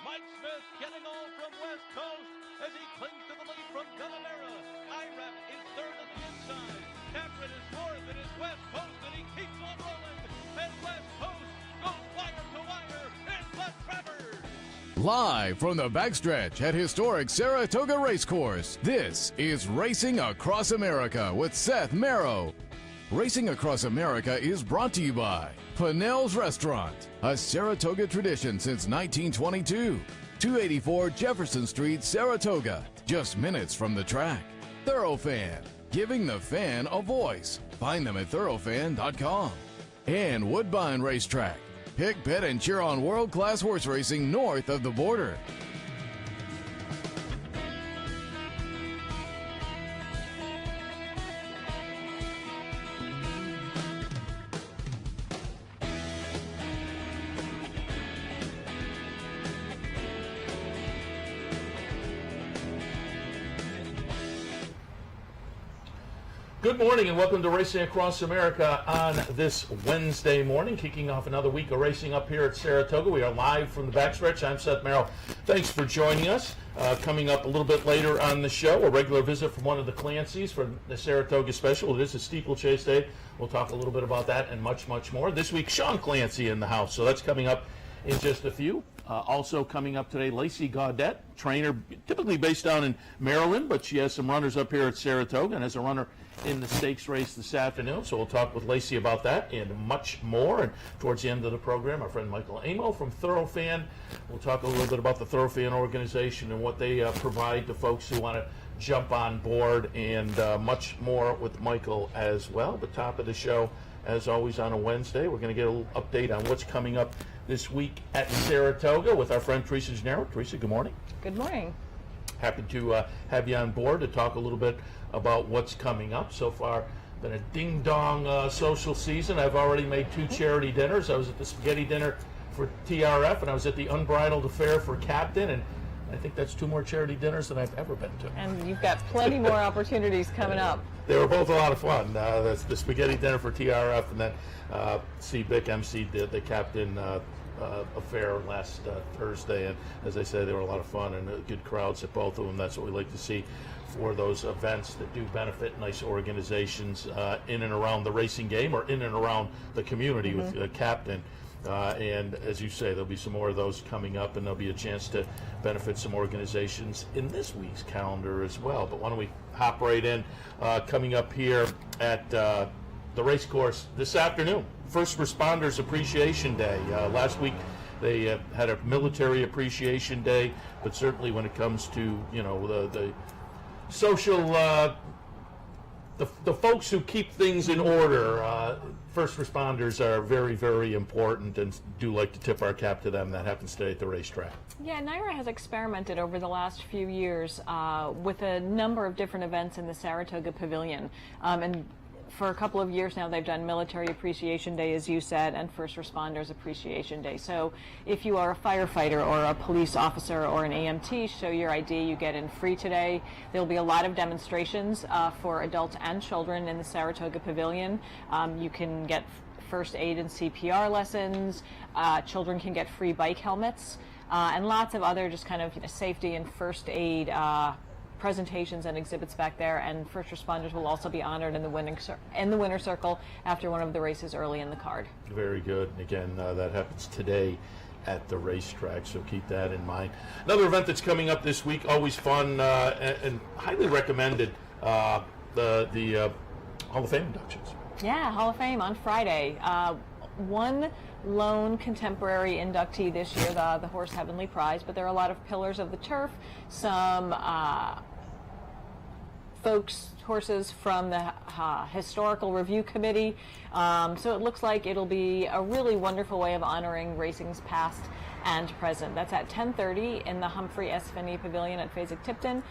Clyde Smith getting all from West Coast as he clings to the lead from Gunnamera. IRAP is third at the inside. Cameron is fourth. It is West Coast, and he keeps on rolling. And West Coast goes wire to wire. It's the Travers. Live from the backstretch at historic Saratoga Racecourse, this is Racing Across America with Seth Merrow. Racing Across America is brought to you by Pinnell's Restaurant, a Saratoga tradition since 1922. 284 Jefferson Street, Saratoga, just minutes from the track. Thoroughfan, giving the fan a voice. Find them at thoroughfan.com. And Woodbine Racetrack. Pick, bet, and cheer on world-class horse racing north of the border. Good morning and welcome to Racing Across America on this Wednesday morning, kicking off another week of racing up here at Saratoga. We are live from the backstretch. I'm Seth Merrow. Thanks for joining us. Coming up a little bit later on the show, a regular visit from one of the Clancys for the Saratoga Special. It is a steeplechase day. We'll talk a little bit about that and much, much more. This week, Sean Clancy in the house, so that's coming up in just a few. Also coming up today, Lacey Gaudette, trainer typically based down in Maryland, but she has some runners up here at Saratoga and has a runner in the stakes race this afternoon. So we'll talk with Lacey about that and much more. And towards the end of the program, our friend Michael Amo from Thoroughfan. We'll talk a little bit about the Thoroughfan organization and what they provide to folks who want to jump on board, and much more with Michael as well. But top of the show, as always on a Wednesday, we're going to get a little update on what's coming up this week at Saratoga with our friend Teresa Gennaro. Teresa, good morning. Good morning. Happy to have you on board to talk a little bit about what's coming up. So far, been a ding-dong social season. I've already made 2 charity dinners. I was at the spaghetti dinner for TRF, and I was at the Unbridled Affair for Captain, and I think that's 2 more charity dinners than I've ever been to. And you've got plenty more opportunities coming up. They were both a lot of fun. That's the spaghetti dinner for TRF, and then CBIC emceed the Captain affair last Thursday, and as I said, they were a lot of fun and good crowds at both of them. That's what we like to see for those events that do benefit nice organizations in and around the racing game or in and around the community with Captain. And as you say, there'll be some more of those coming up, and there'll be a chance to benefit some organizations in this week's calendar as well. But why don't we hop right in, coming up here at the race course this afternoon, First Responders Appreciation Day. Last week they had a Military Appreciation Day, but certainly when it comes to, you know, the social, the folks who keep things in order, first responders are very, very important, and do like to tip our cap to them. That happens today at the racetrack. Yeah, NYRA has experimented over the last few years with a number of different events in the Saratoga Pavilion. And for a couple of years now, they've done Military Appreciation Day, as you said, and First Responders Appreciation Day. So if you are a firefighter or a police officer or an EMT, show your ID, you get in free today. There'll be a lot of demonstrations for adults and children in the Saratoga Pavilion. You can get first aid and CPR lessons. Children can get free bike helmets, and lots of other just kind of safety and first aid presentations and exhibits back there. And first responders will also be honored in the winner circle after one of the races early in the card. Very good. And again, that happens today at the racetrack, so keep that in mind. Another event that's coming up this week, always fun and highly recommended, the Hall of Fame inductions. Yeah, Hall of Fame on Friday. One lone contemporary inductee this year, the Horse Heavenly Prize, but there are a lot of pillars of the turf, some horses from the Historical Review Committee. So it looks like it'll be a really wonderful way of honoring racing's past and present. That's at 10:30 in the Humphrey S. Finney Pavilion at Fasig-Tipton.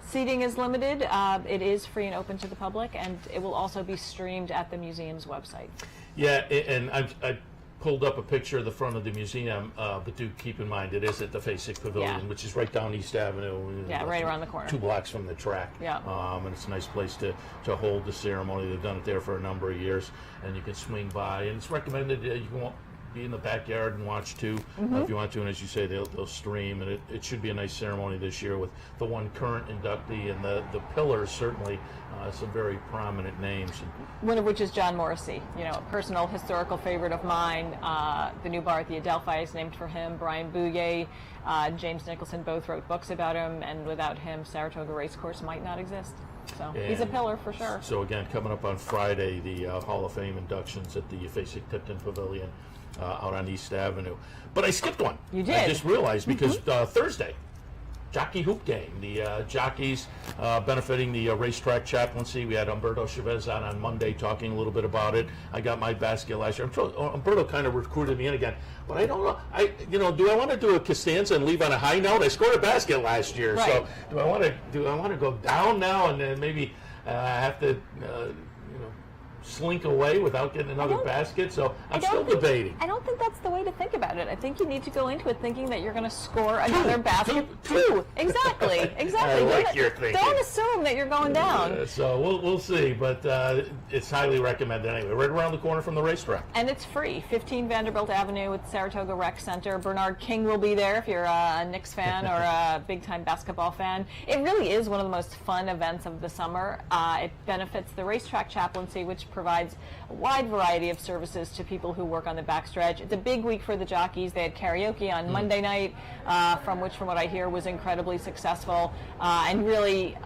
Seating is limited. It is free and open to the public, and it will also be streamed at the museum's website. Yeah, and I pulled up a picture of the front of the museum, but do keep in mind it is at the Fasig Pavilion, which is right down East Avenue. Yeah, right around the corner. 2 blocks from the track. Yeah. And it's a nice place to hold the ceremony. They've done it there for a number of years, and you can swing by. And it's recommended you won't be in the backyard and watch too, if you want to. And as you say, they'll stream, and it should be a nice ceremony this year with the one current inductee and the pillars, certainly some very prominent names. One of which is John Morrissey, a personal historical favorite of mine. The new bar at the Adelphi is named for him. Brian Bouye, James Nicholson both wrote books about him, and without him, Saratoga Racecourse might not exist. So he's a pillar for sure. So again, coming up on Friday, the Hall of Fame inductions at the Fasig-Tipton Pavilion out on East Avenue. But I skipped one. You did. I just realized because Thursday, Jockey Hoop Game, the jockeys benefiting the racetrack chaplaincy. We had Humberto Chavez on Monday talking a little bit about it. I got my basket last year. I'm sure Humberto kind of recruited me in again, but I don't know. Do I want to do a Costanza and leave on a high note? I scored a basket last year, right. So do I want to go down now and then maybe have to slink away without getting another basket? So I'm still debating. I don't think that's the way to think about it. I think you need to go into it thinking that you're going to score another basket. Two. Exactly. I like your thinking. Don't assume that you're going down. So we'll see, but it's highly recommended anyway. Right around the corner from the racetrack. And it's free. 15 Vanderbilt Avenue at Saratoga Rec Center. Bernard King will be there if you're a Knicks fan or a big-time basketball fan. It really is one of the most fun events of the summer. It benefits the racetrack chaplaincy, which provides a wide variety of services to people who work on the backstretch. It's a big week for the jockeys. They had karaoke on Monday night, from what I hear was incredibly successful. And really,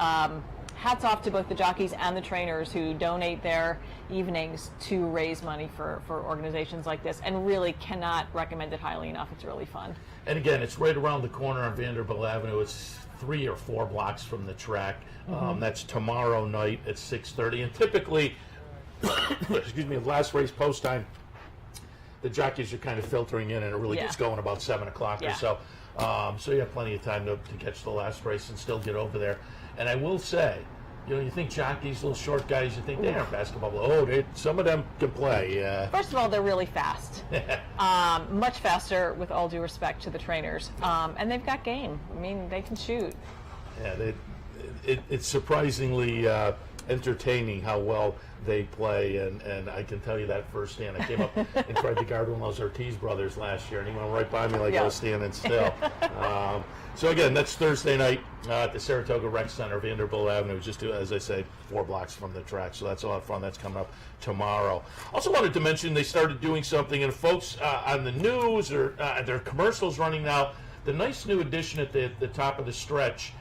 hats off to both the jockeys and the trainers who donate their evenings to raise money for organizations like this, and really cannot recommend it highly enough. It's really fun. And again, it's right around the corner on Vanderbilt Avenue. It's 3 or 4 blocks from the track. That's tomorrow night at 6:30. And typically, excuse me, last race post time, the jockeys are kind of filtering in, and it really gets going about 7 o'clock or so. So you have plenty of time to catch the last race and still get over there. And I will say, you think jockeys, little short guys, you think they aren't basketball. Some of them can play. First of all, they're really fast. Much faster, with all due respect to the trainers. And they've got game. I mean, they can shoot. Yeah, it's surprisingly entertaining how well they play, and I can tell you that firsthand. I came up and tried to guard one of those Ortiz brothers last year, and he went right by me like I was standing still. So again, that's Thursday night at the Saratoga Rec Center, Vanderbilt Avenue, just as I say, 4 blocks from the track. So that's a lot of fun. That's coming up tomorrow. Also wanted to mention they started doing something, and folks on the news or their commercials running now. The nice new addition at the top of the stretch.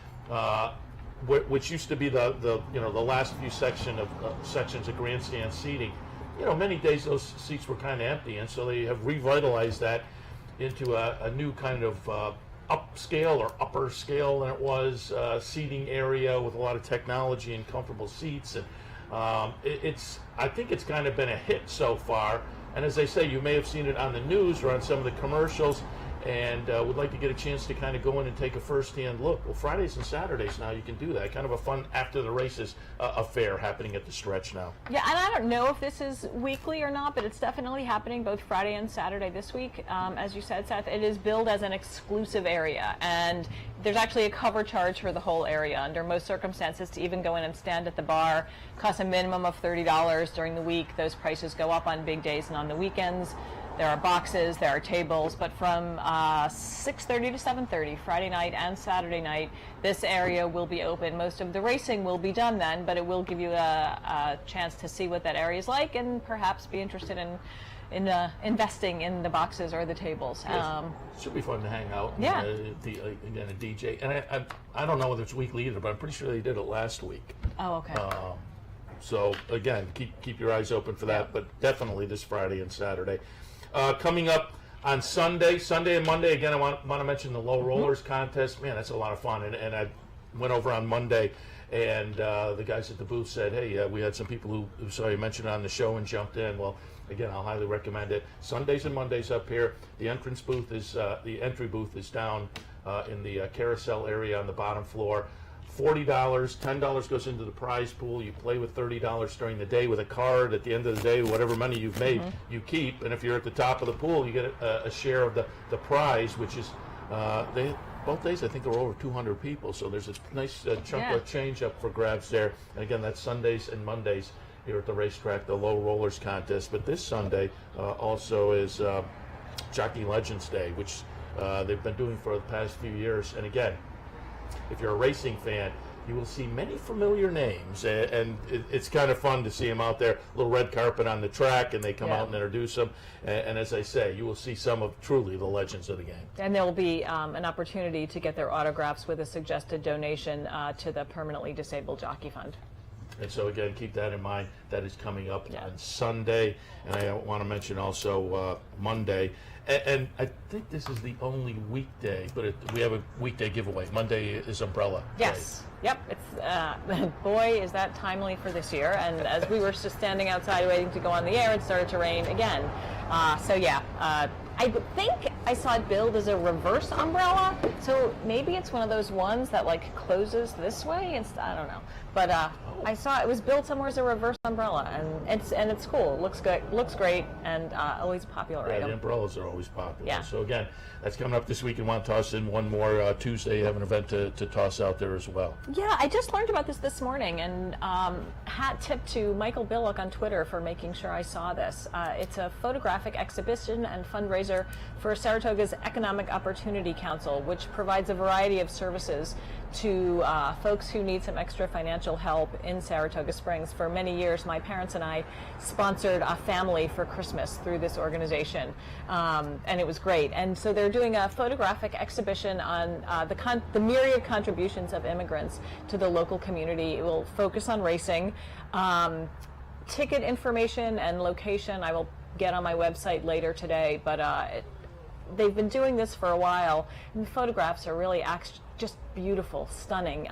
Which used to be the last few sections of grandstand seating. Many days those seats were kind of empty, and so they have revitalized that into a new kind of upscale or upper scale than it was seating area with a lot of technology and comfortable seats. And I think it's kind of been a hit so far. And as I say, you may have seen it on the news or on some of the commercials, and would like to get a chance to kind of go in and take a first-hand look. Well, Fridays and Saturdays now you can do that. Kind of a fun after the races affair happening at the stretch now. Yeah, and I don't know if this is weekly or not, but it's definitely happening both Friday and Saturday this week. As you said, Seth, it is billed as an exclusive area, and there's actually a cover charge for the whole area. Under most circumstances, to even go in and stand at the bar costs a minimum of $30 during the week. Those prices go up on big days and on the weekends. There are boxes, there are tables, but from 6:30 to 7:30, Friday night and Saturday night, this area will be open. Most of the racing will be done then, but it will give you a chance to see what that area is like and perhaps be interested in investing in the boxes or the tables. Yes. Should be fun to hang out. Yeah. Again, a DJ. And I don't know whether it's weekly either, but I'm pretty sure they did it last week. Oh, okay. So, again, keep your eyes open for that, but definitely this Friday and Saturday. Coming up on Sunday and Monday, again, I want to mention the Low Rollers contest. Man, that's a lot of fun. And I went over on Monday, and the guys at the booth said, hey, we had some people who saw you mention it on the show and jumped in. Well, again, I'll highly recommend it. Sundays and Mondays up here. The entry booth is down in the carousel area on the bottom floor. $40, $10 goes into the prize pool. You play with $30 during the day with a card. At the end of the day, whatever money you've made, you keep. And if you're at the top of the pool, you get a share of the prize, which is both days I think there were over 200 people. So there's a nice chunk of change up for grabs there. And again, that's Sundays and Mondays here at the racetrack, the Low Rollers contest. But this Sunday also is Jockey Legends Day, which they've been doing for the past few years. And again, if you're a racing fan, you will see many familiar names, and it's kind of fun to see them out there. A little red carpet on the track, and they come out and introduce them. And as I say, you will see some of truly the legends of the game. And there will be an opportunity to get their autographs with a suggested donation to the Permanently Disabled Jockey Fund. And so, again, keep that in mind. That is coming up on Sunday. And I want to mention also Monday. And I think this is the only weekday, but we have a weekday giveaway. Monday is Umbrella. Yes. Day. Yep. It's boy, is that timely for this year. And as we were just standing outside waiting to go on the air, it started to rain again. I think I saw it billed as a reverse umbrella, so maybe it's one of those ones that like closes this way. I don't know, but I saw it was billed somewhere as a reverse umbrella, and it's cool. It looks good, looks great, and always popular item. The umbrellas are always popular. Yeah. So again, that's coming up this week, and want to toss in one more Tuesday. You have an event to toss out there as well. Yeah, I just learned about this morning, and hat tip to Michael Billick on Twitter for making sure I saw this. It's a photographic exhibition and fundraiser for Saratoga's Economic Opportunity Council, which provides a variety of services to folks who need some extra financial help in Saratoga Springs. For many years, my parents and I sponsored a family for Christmas through this organization, and it was great. And so they're doing a photographic exhibition on the myriad contributions of immigrants to the local community. It will focus on racing. Ticket information and location I will get on my website later today, but they've been doing this for a while, and the photographs are really just beautiful, stunning.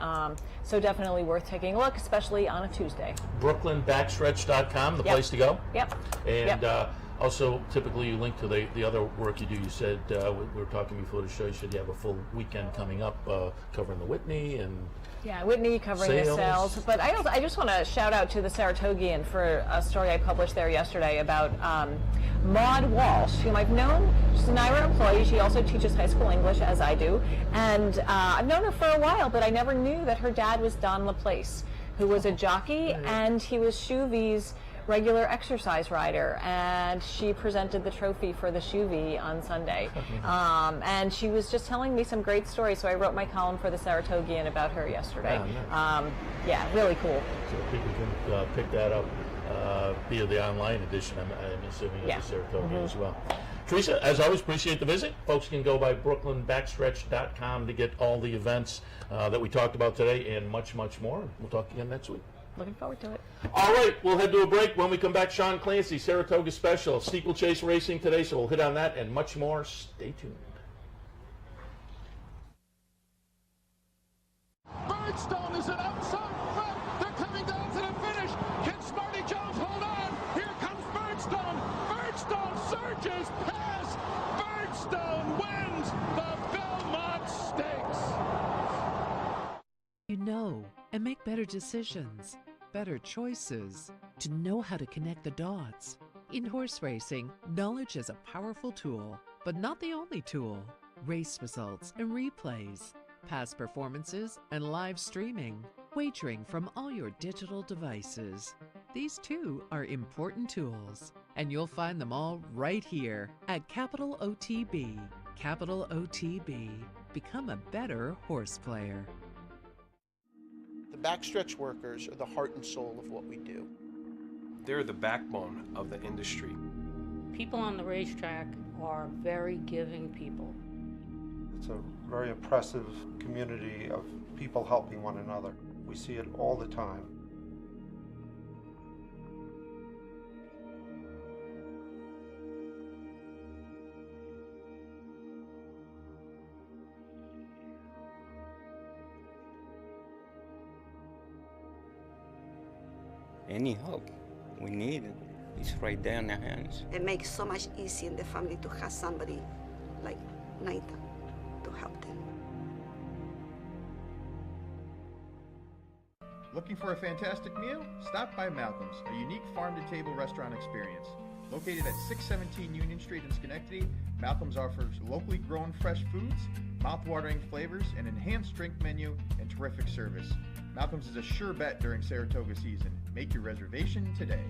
So definitely worth taking a look, especially on a Tuesday. BrooklynBackstretch.com, the place to go. Yep. And also, typically you link to the other work you do. You said, we were talking before the show, you said you have a full weekend coming up covering the Whitney and Whitney covering the sales. But I just want to shout out to the Saratogian for a story I published there yesterday about Maud Walsh, whom I've known. She's an IRA employee. She also teaches high school English, as I do. And I've known her for a while, but I never knew that her dad was Don LaPlace, who was a jockey, and he was Shuvi's regular exercise rider, and she presented the trophy for the Shuvi on Sunday. And she was just telling me some great stories, so I wrote my column for the Saratogian about her yesterday. Really cool. So people can pick that up via the online edition, I'm assuming, of the Saratoga as well. Teresa, as always, appreciate the visit. Folks can go by BrooklynBackstretch.com to get all the events that we talked about today and much, much more. We'll talk again next week. Looking forward to it. All right, we'll head to a break. When we come back, Sean Clancy, Saratoga Special, Steeplechase Racing today, so we'll hit on that and much more. Stay tuned. Birdstone is an outside front. They're coming down to the finish. Can Smarty Jones hold on? Here comes Birdstone. Birdstone surges past. Birdstone wins the Belmont Stakes. You know, and make better decisions, better choices, to know how to connect the dots. In horse racing, knowledge is a powerful tool, but not the only tool. Race results and replays, past performances and live streaming, wagering from all your digital devices. These too are important tools, and you'll find them all right here at Capital OTB. Capital OTB. Become a better horse player. The backstretch workers are the heart and soul of what we do. They're the backbone of the industry. People on the racetrack are very giving people. It's a very impressive community of people helping one another. We see it all the time. Any help we need it. It's right there in their hands. It makes so much easier in the family to have somebody like Nathan to help them. Looking for a fantastic meal? Stop by Malcolm's, a unique farm-to-table restaurant experience. Located at 617 Union Street in Schenectady, Malcolm's offers locally grown fresh foods, mouth-watering flavors, an enhanced drink menu, and terrific service. Malcolm's is a sure bet during Saratoga season. Make your reservation today.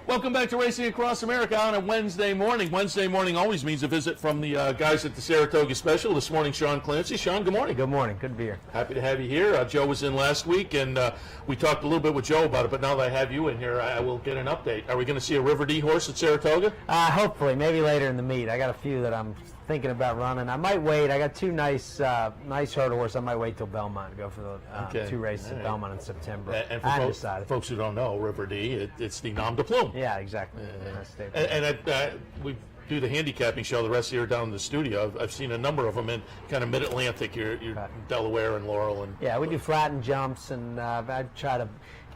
Welcome back to Racing Across America on a Wednesday morning. Wednesday morning always means a visit from the guys at the Saratoga Special. This morning, Sean Clancy. Sean, good morning. Good morning. Good to be here. Happy to have you here. Joe was in last week, and we talked a little bit with Joe about it, but now that I have you in here, I will get an update. Are we going to see a River D horse at Saratoga? Hopefully, maybe later in the meet. I got a few that I'm thinking about running. I might wait. I got two nice hurdle horses. I might wait till Belmont and go for the two races at Belmont in September. And for folks who don't know, River D, it's the nom de plume. Yeah, exactly. We do the handicapping show the rest of the year down in the studio. I've seen a number of them in kind of mid-Atlantic, your Delaware and Laurel. Yeah, we do flattened jumps, and I try to,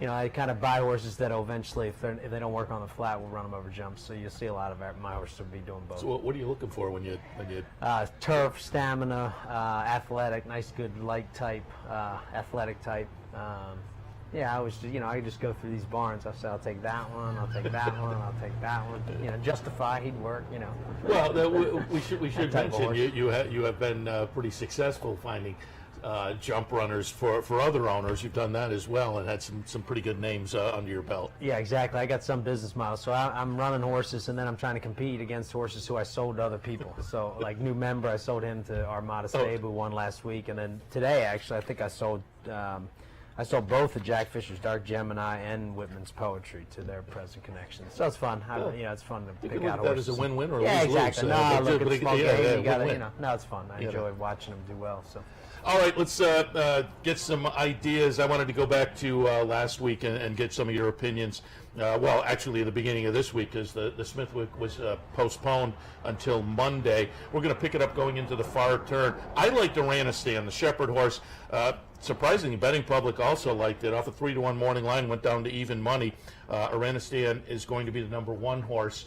I kind of buy horses that eventually, if they don't work on the flat, we'll run them over jumps. So you'll see a lot of my horses will be doing both. So what are you looking for when you turf, stamina, athletic, nice, good, light type, athletic type. I was, I just go through these barns. I say, I'll take that one, I'll take that one, I'll take that one. Justify, he'd work. Well, we should mention you have been pretty successful finding jump runners for other owners. You've done that as well, and had some pretty good names under your belt. Yeah, exactly. I got some business models, so I'm running horses, and then I'm trying to compete against horses who I sold to other people. So, like new member, I sold him to Armada Stable, who won last week, and then today actually I think I sold both of Jack Fisher's Dark Gemini and Whitman's Poetry to their present connections. So it's fun. It's fun to pick out horses. That is a win-win or lose-lose. Exactly. No, look, it's small game. You gotta, it's fun. I enjoy watching them do well. So. All right, let's get some ideas. I wanted to go back to last week and get some of your opinions. Well, actually, the beginning of this week, because the Smithwick was postponed until Monday. We're going to pick it up going into the far turn. I liked Aranistan, the Shepherd horse. Surprisingly, betting public also liked it. Off a 3-1 morning line, went down to even money. Aranistan is going to be the number one horse.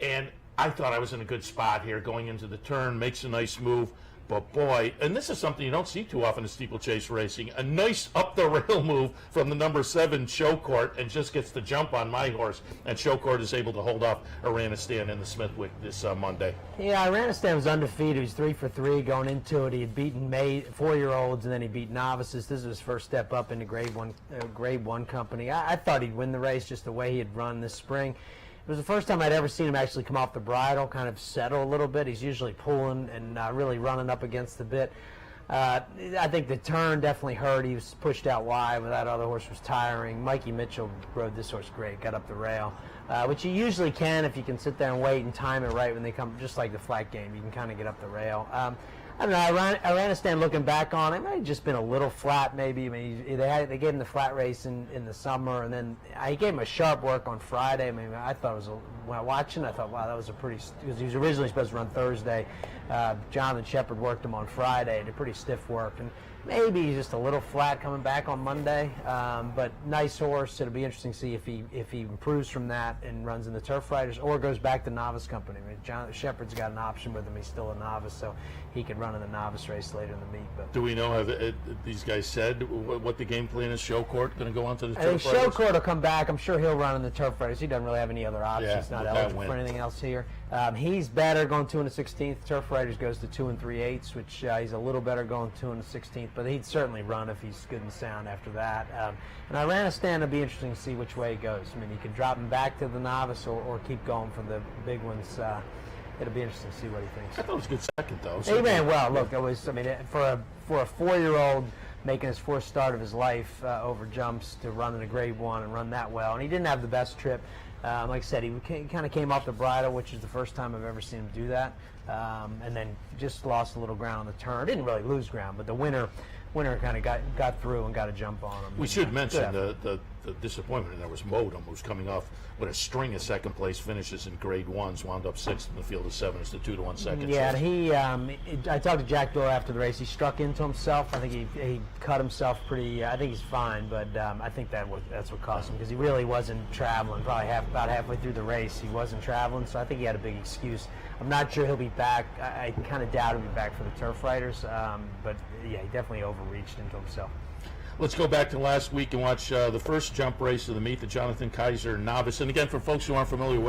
And I thought I was in a good spot here going into the turn, makes a nice move. But boy, and this is something you don't see too often in steeplechase racing, a nice up-the-rail move from the number 7 Showcourt, and just gets the jump on my horse. And Showcourt is able to hold off Aranistan in the Smithwick this Monday. Yeah, Aranistan was undefeated. He was 3 for 3 going into it. He had beaten 4-year-olds, and then he beat novices. This is his first step up into Grade 1 company. I thought he'd win the race just the way he had run this spring. It was the first time I'd ever seen him actually come off the bridle, kind of settle a little bit. He's usually pulling and really running up against the bit. I think the turn definitely hurt. He was pushed out wide, but that other horse was tiring. Mikey Mitchell rode this horse great, got up the rail, which you usually can if you can sit there and wait and time it right when they come, just like the flat game. You can kind of get up the rail. I don't know. Aranistan, looking back on it, might have just been a little flat, maybe. I mean, they gave him the flat race in the summer, and then I gave him a sharp work on Friday. I mean, I thought it was when I watched it, I thought, wow, that was because he was originally supposed to run Thursday. Jonathan Shepard worked him on Friday, did pretty stiff work, and maybe he's just a little flat coming back on Monday. But nice horse. It'll be interesting to see if he improves from that and runs in the Turf Riders or goes back to novice company. I mean, Jonathan Shepard's got an option with him. He's still a novice, so he could run in the novice race later in the meet. But do we know, have these guys said what the game plan is? Showcourt going to go on to the Turf Riders? I think Showcourt will come back. I'm sure he'll run in the Turf Riders. He doesn't really have any other options. He's not eligible for anything else here. He's better going 2 1/16. Turf Riders goes to 2 3/8, which he's a little better going 2 1/16. But he'd certainly run if he's good and sound after that. And Aranistan will be interesting to see which way he goes. I mean, you could drop him back to the novice or keep going for the big ones. It'll be interesting to see what he thinks. I thought it was a good second, though. He ran well. Look, it was. I mean, for a 4-year-old making his fourth start of his life over jumps to run in a Grade 1 and run that well, and he didn't have the best trip. Like I said, he kind of came off the bridle, which is the first time I've ever seen him do that, and then just lost a little ground on the turn. Didn't really lose ground, but the winner kind of got through and got a jump on him. We should mention the disappointment, and there was Modem, who's coming off with a string of second place finishes in Grade 1s, wound up 6th in the field of 7 as the 2 1 second. Yeah, I talked to Jack Doyle after the race. He struck into himself. I think he cut himself pretty. I think he's fine, but I think that's what cost him, because he really wasn't traveling. Probably about halfway through the race, he wasn't traveling, so I think he had a big excuse. I'm not sure he'll be back. I kind of doubt he'll be back for the Turf Riders, but yeah, he definitely overreached into himself. Let's go back to last week and watch the first jump race of the meet, the Jonathan Kaiser Novice. And again, for folks who aren't familiar,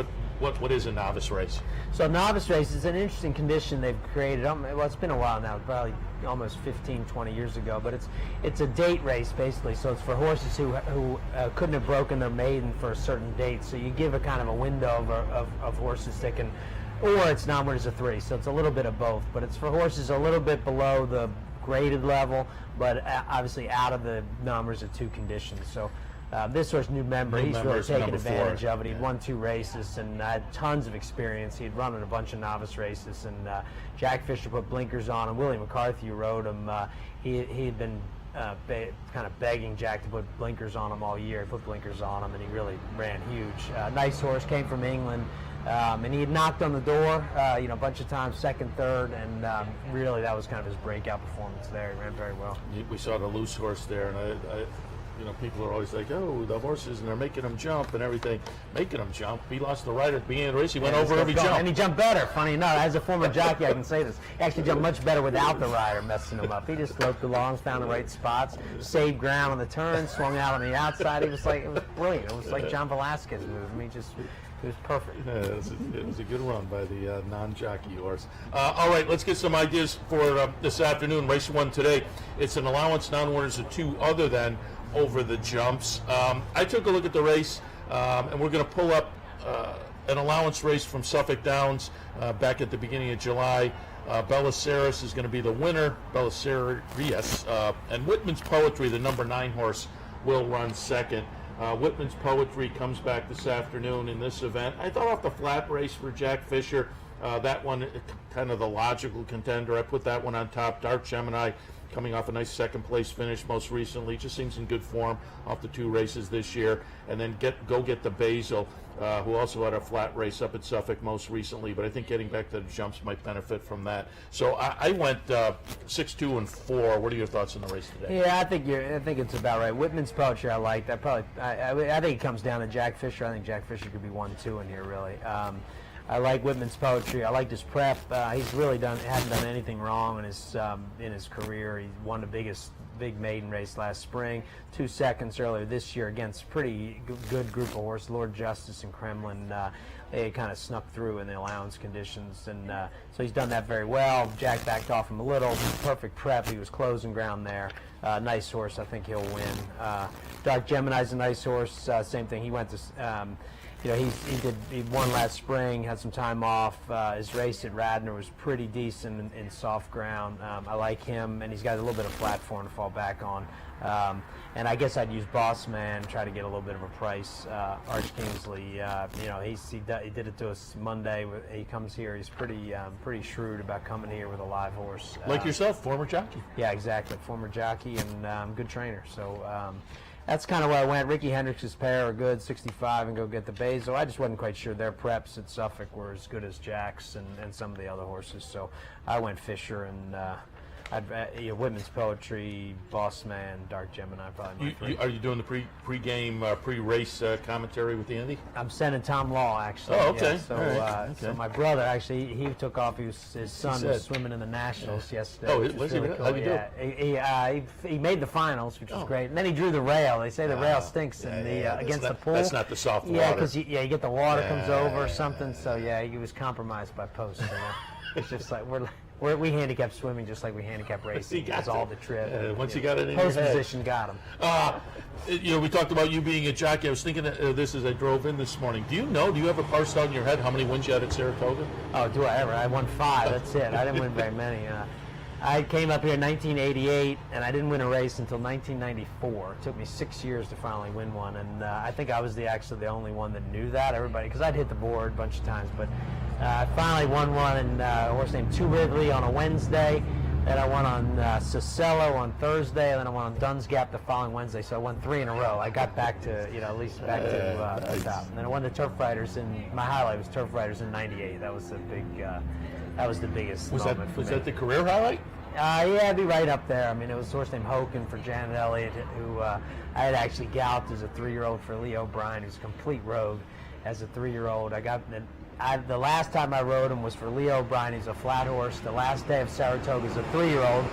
what is a novice race? So novice race is an interesting condition they've created. Well, it's been a while now, probably almost 15, 20 years ago, but it's a date race basically. So it's for horses who couldn't have broken their maiden for a certain date. So you give a kind of a window of horses that can, or it's non-winners of 3. So it's a little bit of both, but it's for horses a little bit below the graded level, but obviously out of the numbers of 2 conditions. So this horse, New Member, he's really taken advantage of it. He'd won 2 races and had tons of experience. He'd run in a bunch of novice races, and Jack Fisher put blinkers on him. Willie McCarthy rode him. He'd been kind of begging Jack to put blinkers on him all year. He put blinkers on him, and he really ran huge. Nice horse, came from England. And he had knocked on the door, a bunch of times, second, third, and really that was kind of his breakout performance there. He ran very well. We saw the loose horse there, and people are always like, oh, the horses, and they're making him jump and everything. Making him jump. He lost the rider at the beginning of the race. He went over every jump. And he jumped better, funny enough. As a former jockey, I can say this. He actually jumped much better without the rider messing him up. He just sloped along, found the right spots, saved ground on the turn, swung out on the outside. It was brilliant. It was like John Velasquez move. I mean, it was perfect. Yeah, it was a good run by the non-jockey horse. All right, let's get some ideas for this afternoon. Race 1 today. It's an allowance non-winners of 2 other than over the jumps. I took a look at the race, and we're going to pull up an allowance race from Suffolk Downs back at the beginning of July. Bellaceres is going to be the winner. Bellaceres, and Whitman's Poetry, the number 9 horse, will run second. Whitman's Poetry comes back this afternoon in this event. I thought off the flat race for Jack Fisher, that one kind of the logical contender. I put that one on top. Dark Gemini coming off a nice second place finish most recently. Just seems in good form off the 2 races this year. And then go get the Basil, who also had a flat race up at Suffolk most recently, but I think getting back to the jumps might benefit from that. So I went 6, 2, and 4. What are your thoughts on the race today? Yeah, I think it's about right. Whitman's Poetry I liked. I think it comes down to Jack Fisher. I think Jack Fisher could be 1-2 in here, really. I like Whitman's Poetry. I liked his prep. He's really hasn't done anything wrong in his career. He won the big maiden race last spring, 2 seconds earlier this year against a pretty good group of horses, Lord Justice and Kremlin. They kind of snuck through in the allowance conditions, and so he's done that very well. Jack backed off him a little. Perfect prep. He was closing ground there. Nice horse. I think he'll win. Dark Gemini's a nice horse. Same thing. He went to. He won last spring, had some time off. His race at Radnor was pretty decent in soft ground. I like him, and he's got a little bit of platform to fall back on. And I guess I'd use Boss Man, try to get a little bit of a price. Arch Kingsley, he did it to us Monday. He comes here. He's pretty shrewd about coming here with a live horse. Like yourself, former jockey. Yeah, exactly. Former jockey and good trainer. So. That's kind of where I went. Ricky Hendricks' pair are good, 65, and go get the Basil. I just wasn't quite sure their preps at Suffolk were as good as Jack's and some of the other horses. So I went Fisher and Whitman's Poetry, Boss Man, Dark Gemini, probably. Are you doing the pre-game, pre-race commentary with Andy? I'm sending Tom Law, actually. Oh, okay. Yeah, so my brother, actually, he took off. His son was swimming in the Nationals yesterday. Oh, was he? Really cool. How'd he do? He made the finals, which was great. And then he drew the rail. They say the rail stinks against the pool. That's not the soft water. Yeah, because you get the water comes over or something. So, he was compromised by post. It's just like we handicap swimming just like we handicap racing. That's all the trip. Once you got it in post your head. position, got him. We talked about you being a jockey. I was thinking this as I drove in this morning. Do you have a parsed out in your head how many wins you had at Saratoga? Oh, do I ever? I won 5. That's it. I didn't win very many. I came up here in 1988, and I didn't win a race until 1994. It took me 6 years to finally win one, and I think I was actually the only one that knew that. Everybody, because I'd hit the board a bunch of times, but I finally won one, and a horse named Two Ridley on a Wednesday. Then I won on Cicello on Thursday, and then I won on Dunn's Gap the following Wednesday. So I won 3 in a row. I got back to, at least back to the top. And then I won the Turf Riders my highlight was Turf Riders in '98. That was the biggest moment for me. Was that the career highlight? Yeah, it'd be right up there. I mean, it was a horse named Hoken for Janet Elliott, who I had actually galloped as a 3-year-old for Lee O'Brien, who's a complete rogue as a 3-year-old. The last time I rode him was for Lee O'Brien. He's a flat horse. The last day of Saratoga as a 3-year-old.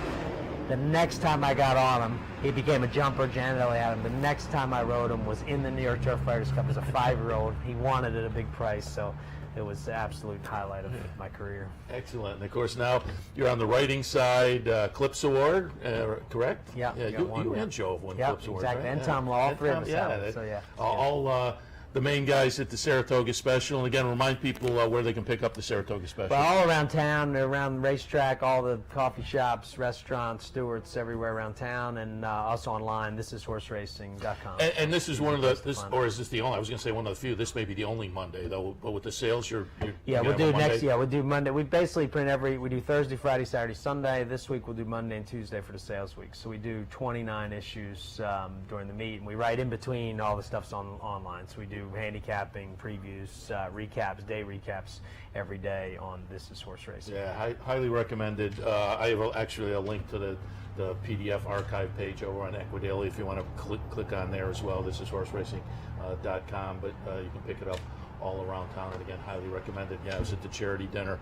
The next time I got on him, he became a jumper. Janet Ellie had him. The next time I rode him was in the New York Turf Fighters Cup as a 5-year-old. He won it at a big price, so it was the absolute highlight of my career. Excellent. And of course, now you're on the writing side, Clips Award, correct? Yeah. You and Joe have won Clips Award, exactly. right? And Tom Law, all three of us have. So, yeah. All the main guys at the Saratoga Special. And again, remind people where they can pick up the Saratoga Special. Well, all around town, around the racetrack, all the coffee shops, restaurants, stewards, everywhere around town, and also online. ThisIsHorseRacing.com. And this is one of the, or is this the only? I was going to say one of the few. This may be the only Monday though. But with the sales, we'll do next. Yeah, we'll do Monday. We basically print we do Thursday, Friday, Saturday, Sunday. This week we'll do Monday and Tuesday for the sales week. So we do 29 issues during the meet, and we write in between. All the stuff's online. So we do handicapping, previews, recaps, day recaps every day on This Is Horse Racing. Yeah, highly recommended. I have actually a link to the PDF archive page over on Equidaily if you want to click on there as well. ThisIsHorseRacing.com, but you can pick it up all around town. And again, highly recommended. Yeah, I was at the charity dinner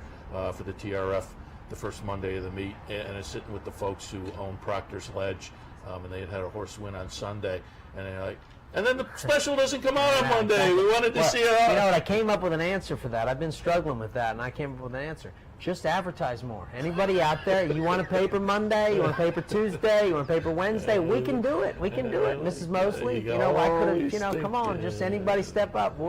for the TRF the first Monday of the meet, and I was sitting with the folks who own Proctor's Ledge, and they had a horse win on Sunday, and they're like, and then the special doesn't come out on Monday. We wanted to see it. You know what? I came up with an answer for that. I've been struggling with that, and I came up with an answer. Just advertise more. Anybody out there, you want a paper Monday, you want a paper Tuesday, you want a paper Wednesday, we can do it. We can do it. Mrs. Mosley, I could have, come on, just anybody step up.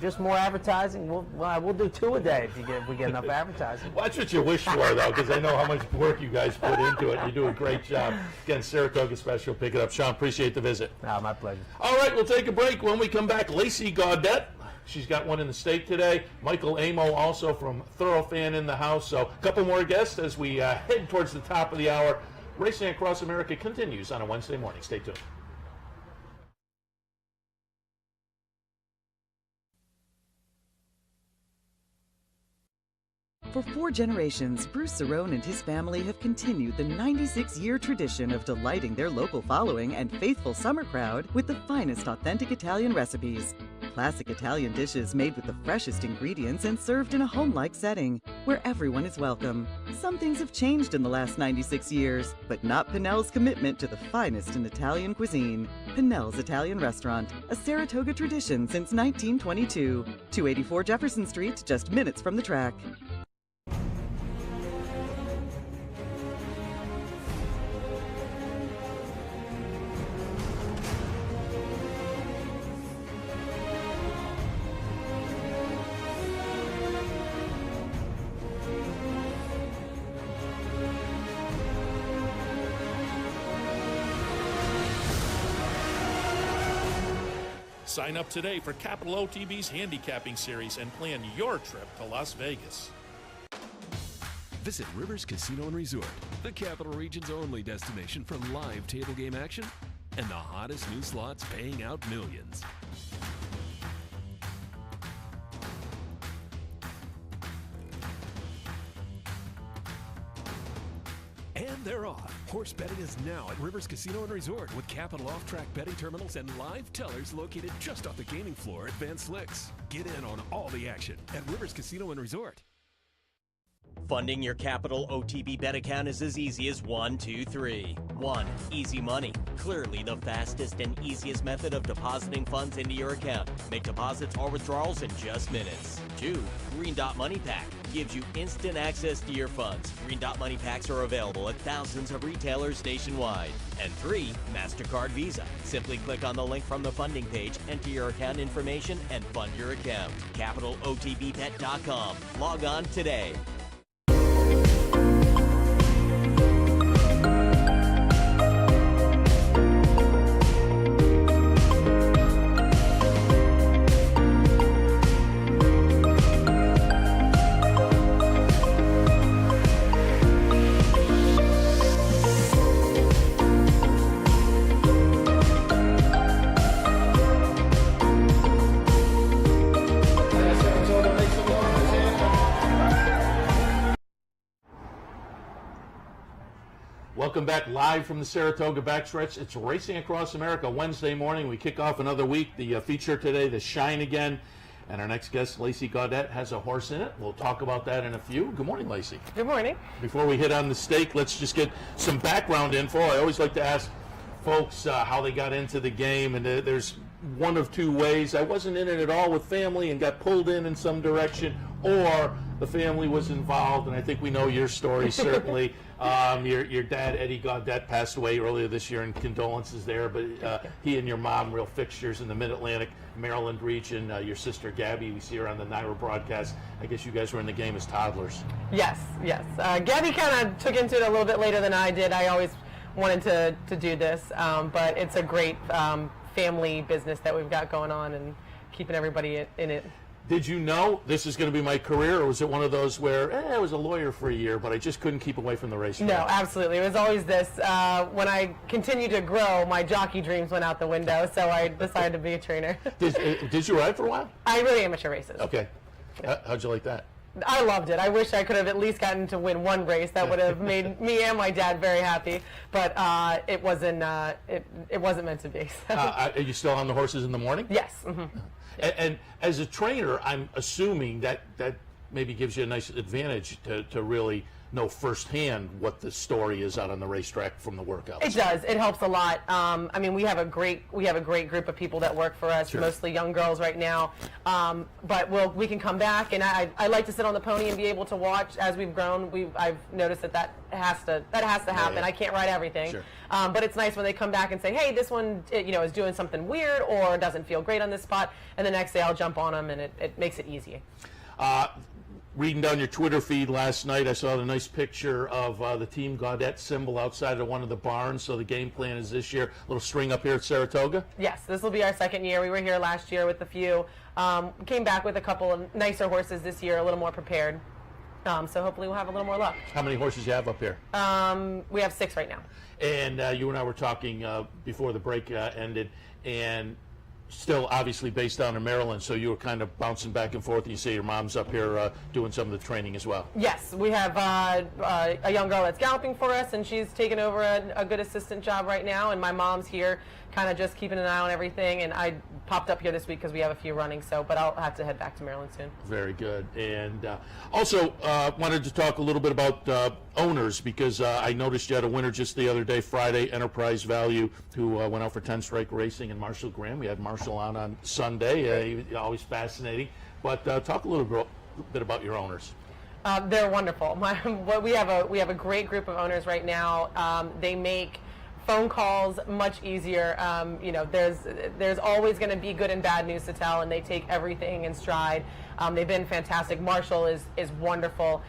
Just more advertising. We'll do 2 a day if we get enough advertising. Watch what you wish for, though, because I know how much work you guys put into it. You do a great job. Again, Saratoga Special, pick it up. Sean, appreciate the visit. My pleasure. All right, we'll take a break. When we come back, Lacey Gaudette. She's got one in the stake today. Michael Amo also from Thoroughfan in the house. So a couple more guests as we head towards the top of the hour. Racing Across America continues on a Wednesday morning. Stay tuned. For 4 generations, Bruce Cerrone and his family have continued the 96-year tradition of delighting their local following and faithful summer crowd with the finest authentic Italian recipes. Classic Italian dishes made with the freshest ingredients and served in a home-like setting, where everyone is welcome. Some things have changed in the last 96 years, but not Pinnell's commitment to the finest in Italian cuisine. Pinnell's Italian Restaurant, a Saratoga tradition since 1922. 284 Jefferson Street, just minutes from the track. Sign up today for Capital OTB's handicapping series and plan your trip to Las Vegas. Visit Rivers Casino and Resort, the Capital Region's only destination for live table game action and the hottest new slots paying out millions. And they're off. Horse betting is now at Rivers Casino and Resort with Capital off-track betting terminals and live tellers located just off the gaming floor at Van Slyck's. Get in on all the action at Rivers Casino and Resort. Funding your Capital OTB bet account is as easy as 1, 2, 3. 1. Easy Money. Clearly the fastest and easiest method of depositing funds into your account. Make deposits or withdrawals in just minutes. 2. Green Dot Money Pack. Gives you instant access to your funds. Green Dot Money Packs are available at thousands of retailers nationwide. And 3. MasterCard Visa. Simply click on the link from the funding page, enter your account information, and fund your account. CapitalOTBBet.com. Log on today. Welcome back live from the Saratoga backstretch. It's Racing Across America Wednesday morning. We kick off another week. The feature today, the Shine Again. And our next guest, Lacey Gaudette, has a horse in it. We'll talk about that in a few. Good morning, Lacey. Good morning. Before we hit on the stake, let's just get some background info. I always like to ask folks how they got into the game, and there's one of two ways. I wasn't in it at all with family and got pulled in some direction, or the family was involved, and I think we know your story, certainly. Your dad, Eddie Gaudette, passed away earlier this year, and condolences there, but he and your mom, real fixtures in the Mid-Atlantic, Maryland region. Your sister, Gabby, we see her on the NYRA broadcast. I guess you guys were in the game as toddlers. Yes. Gabby kind of took into it a little bit later than I did. I always wanted to do this, but it's a great family business that we've got going on and keeping everybody in it. Did you know this is going to be my career, or was it one of those where I was a lawyer for a year, but I just couldn't keep away from the racetrack? No, absolutely. It was always this. When I continued to grow, my jockey dreams went out the window, so I decided to be a trainer. Did you ride for a while? I really amateur races. Okay. How'd you like that? I loved it. I wish I could have at least gotten to win one race. That would have made me and my dad very happy. But it wasn't meant to be. So. Are you still on the horses in the morning? Yes. Mm-hmm. And as a trainer, I'm assuming that maybe gives you a nice advantage to really know firsthand what the story is out on the racetrack from the workouts. It does. It helps a lot. I mean, we have a great group of people that work for us, sure. Mostly young girls right now. But we can come back, and I like to sit on the pony and be able to watch as we've grown. I've noticed that has to happen. Yeah. I can't ride everything. Sure. But it's nice when they come back and say, hey, this one is doing something weird or doesn't feel great on this spot, and the next day I'll jump on them, and it makes it easy. Reading down your Twitter feed last night, I saw the nice picture of the Team Gaudette symbol outside of one of the barns. So the game plan is this year, a little string up here at Saratoga? Yes, this will be our second year. We were here last year with a few. Came back with a couple of nicer horses this year, a little more prepared. So hopefully we'll have a little more luck. How many horses you have up here? We have 6 right now. And you and I were talking before the break ended, and still obviously based down in Maryland, so you were kind of bouncing back and forth. You say your mom's up here doing some of the training as well. Yes, we have a young girl that's galloping for us, and she's taken over a good assistant job right now, and my mom's here kind of just keeping an eye on everything, and I popped up here this week because we have a few running, but I'll have to head back to Maryland soon. Very good. And also wanted to talk a little bit about owners, because I noticed you had a winner just the other day, Friday, Enterprise Value, who went out for 10 Strike Racing, and Marshall Graham. We had Marshall on Sunday. Always fascinating. But talk a little bit about your owners. They're wonderful. We have a great group of owners right now. They make phone calls much easier. There's always going to be good and bad news to tell, and they take everything in stride. They've been fantastic. Marshall is wonderful.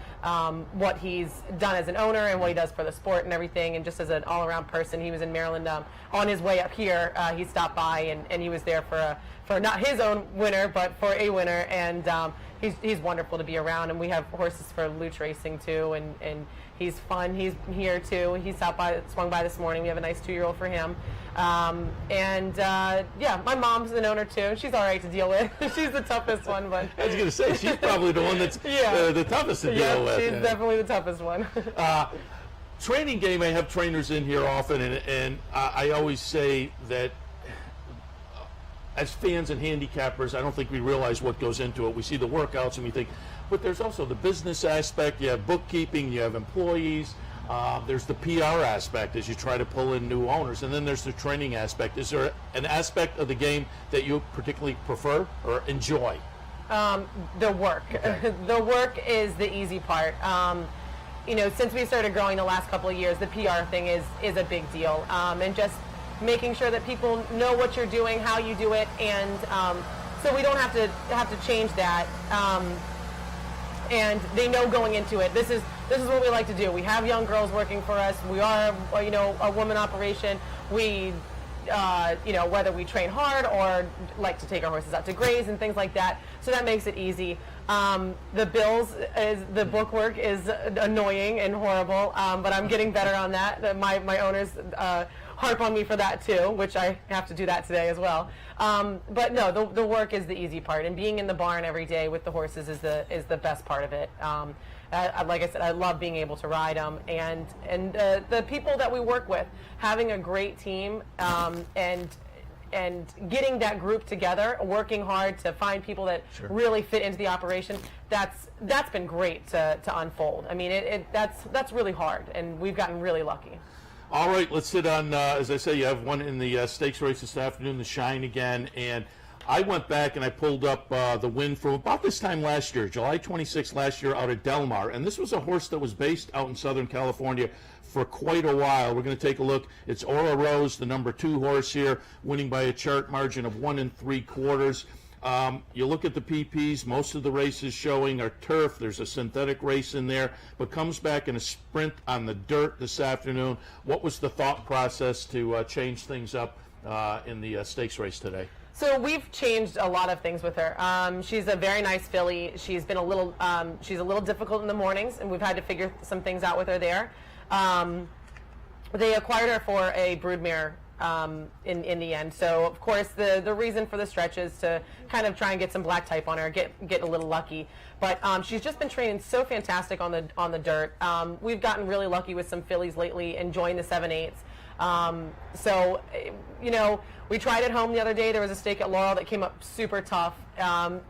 What he's done as an owner and what he does for the sport and everything, and just as an all-around person. He was in Maryland on his way up here. He stopped by and he was there for not his own winner, but for a winner. And he's wonderful to be around. And we have horses for Luch Racing too, and he's fun. He's here too. He swung by this morning. We have a nice 2-year-old for him. My mom's an owner too. She's all right to deal with. She's the toughest one, but I was going to say she's probably the one that's the toughest to deal with. She's definitely the toughest one. Training game. I have trainers in here often, and I always say that as fans and handicappers, I don't think we realize what goes into it. We see the workouts and we think, but there's also the business aspect. You have bookkeeping, you have employees, there's the PR aspect as you try to pull in new owners, and then there's the training aspect. Is there an aspect of the game that you particularly prefer or enjoy? The work. Okay. The work is the easy part. Since we started growing the last couple of years, the PR thing is a big deal, and just making sure that people know what you're doing, how you do it, and so we don't have to change that. And they know going into it, this is what we like to do. We have young girls working for us. We are, a woman operation. We, whether we train hard or like to take our horses out to graze and things like that. So that makes it easy. The book work is annoying and horrible, but I'm getting better on that. My owners harp on me for that too, which I have to do that today as well. But no, the work is the easy part, and being in the barn every day with the horses is the best part of it. Like I said, I love being able to ride them, and the people that we work with, having a great team, and getting that group together, working hard to find people that really fit into the operation. That's been great to unfold. I mean, that's really hard, and we've gotten really lucky. All right, let's hit on, as I say, you have one in the stakes race this afternoon, the Shine again, and I went back and I pulled up the win from about this time last year, July 26th last year out at Del Mar, and this was a horse that was based out in Southern California for quite a while. We're going to take a look. It's Aura Rose, the number 2 horse here, winning by a chart margin of 1 3/4. You look at the PPs, most of the races showing are turf. There's a synthetic race in there, but comes back in a sprint on the dirt this afternoon. What was the thought process to change things up in the stakes race today? So we've changed a lot of things with her. She's a very nice filly. She's been a little difficult in the mornings, and we've had to figure some things out with her there. They acquired her for a broodmare in the end. So of course the reason for the stretch is to kind of try and get some black type on her, get a little lucky. But she's just been training so fantastic on the dirt. We've gotten really lucky with some fillies lately, enjoying the 7/8. So, you know, we tried at home the other day. There was a stake at Laurel that came up super tough.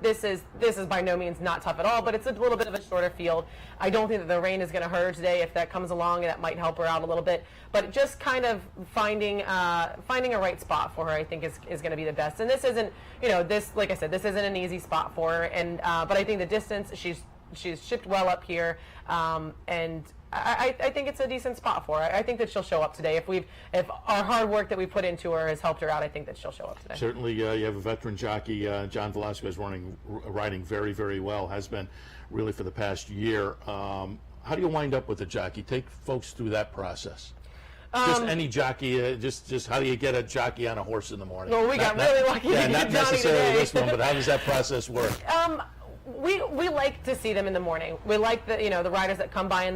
This is by no means not tough at all, but it's a little bit of a shorter field. I don't think that the rain is going to hurt her today. If that comes along, that might help her out a little bit. But just kind of finding a right spot for her, I think, is going to be the best. And this isn't, you know, like I said, this isn't an easy spot for her. And but I think the distance, she's shipped well up here, and I think it's a decent spot for her. I think that she'll show up today. If our hard work that we put into her has helped her out, I think that she'll show up today. Certainly, you have a veteran jockey, John Velasquez, riding very, very well, has been really for the past year. How do you wind up with a jockey? Take folks through that process. Just any jockey, just how do you get a jockey on a horse in the morning? Well, we got really lucky. Yeah, to not get Johnny necessarily today. this one, but how does that process work? We like to see them in the morning. We like the riders that come by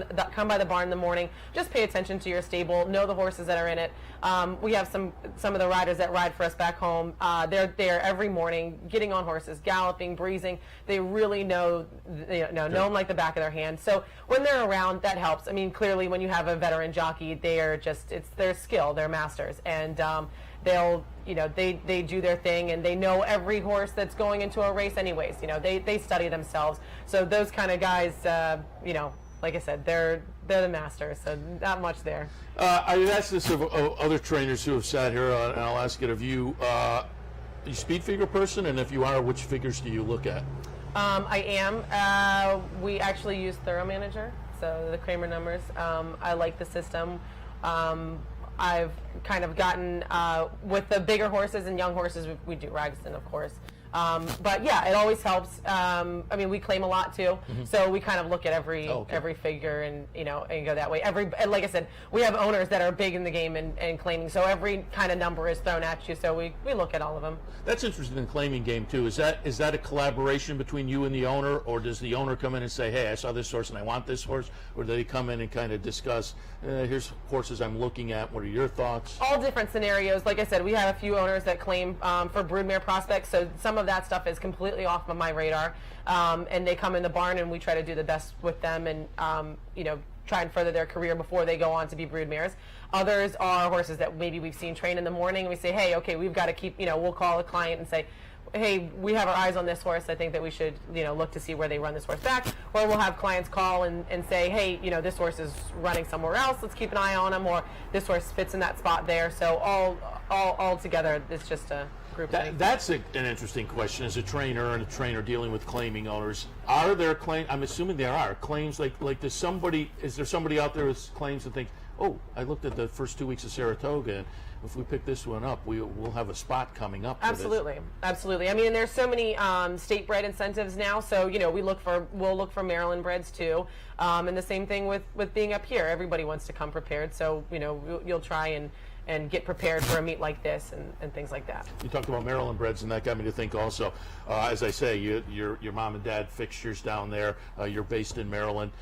the barn in the morning. Just pay attention to your stable. Know the horses that are in it. We have some of the riders that ride for us back home. They're there every morning, getting on horses, galloping, breezing. They really know them like the back of their hand. So when they're around, that helps. I mean, clearly when you have a veteran jockey, it's their skill. They're masters, and they do their thing, and they know every horse that's going into a race anyways. They study themselves. So those kind of guys, like I said, they're the masters, so not much there. I asked this of other trainers who have sat here, and I'll ask it of you. Are you a speed figure person? And if you are, which figures do you look at? I am. We actually use Thorough Manager, so the Kramer numbers. I like the system. I've kind of gotten, with the bigger horses and young horses, we do Ragston, of course. But yeah, it always helps. I mean, we claim a lot too, so we kind of look at every figure and and go that way. And like I said, we have owners that are big in the game and claiming, so every kind of number is thrown at you. So we look at all of them. That's interesting in claiming game too. Is that a collaboration between you and the owner, or does the owner come in and say, "Hey, I saw this horse and I want this horse," or do they come in and kind of discuss, "Here's horses I'm looking at. What are your thoughts?" All different scenarios. Like I said, we have a few owners that claim for broodmare prospects, so some of that stuff is completely off of my radar, and they come in the barn and we try to do the best with them and try and further their career before they go on to be broodmares. Others are horses that maybe we've seen train in the morning and we say, hey, okay, we've got to keep, we'll call a client and say, hey, we have our eyes on this horse. I think that we should, look to see where they run this horse back. Or we'll have clients call and say, hey, this horse is running somewhere else. Let's keep an eye on him. Or this horse fits in that spot there. So all together, it's just a group thing. That's an interesting question. As a trainer and a trainer dealing with claiming owners, are there claims? I'm assuming there are claims. Like is there somebody out there who claims and thinks, oh, I looked at the first 2 weeks of Saratoga, and if we pick this one up, we'll have a spot coming up. Absolutely. I mean, there's so many state bred incentives now. So we'll look for Maryland breds too, and the same thing with being up here. Everybody wants to come prepared, so you'll try and get prepared for a meet like this and things like that. You talked about Maryland breds, and that got me to think also, as I say, your mom and dad fixtures down there, you're based in Maryland.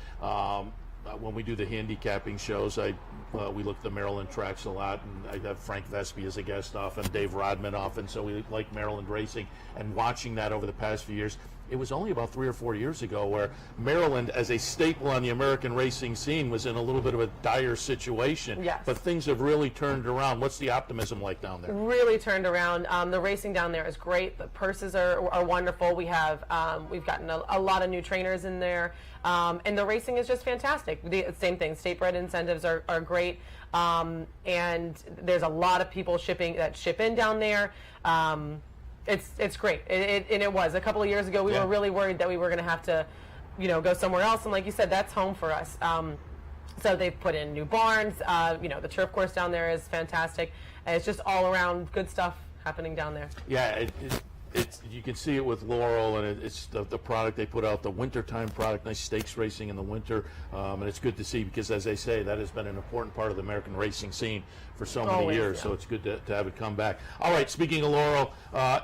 When we do the handicapping shows, we look at the Maryland tracks a lot, and I have Frank Vespi as a guest often, Dave Rodman often, so we like Maryland racing. And watching that over the past few years, it was only about 3 or 4 years ago where Maryland, as a staple on the American racing scene, was in a little bit of a dire situation. Yes. But things have really turned around. What's the optimism like down there? Really turned around. The racing down there is great. The purses are wonderful. We've gotten a lot of new trainers in there, and the racing is just fantastic. Same thing. State bred incentives are great, and there's a lot of people ship in down there. It's great. And it was. A couple of years ago, we were really worried that we were going to have to, go somewhere else. And like you said, that's home for us. So they've put in new barns. The turf course down there is fantastic. And it's just all around good stuff happening down there. Yeah, you can see it with Laurel, and it's the product they put out, the wintertime product, nice stakes racing in the winter, and it's good to see because, as they say, that has been an important part of the American racing scene for so many years, so it's good to have it come back. All right, speaking of Laurel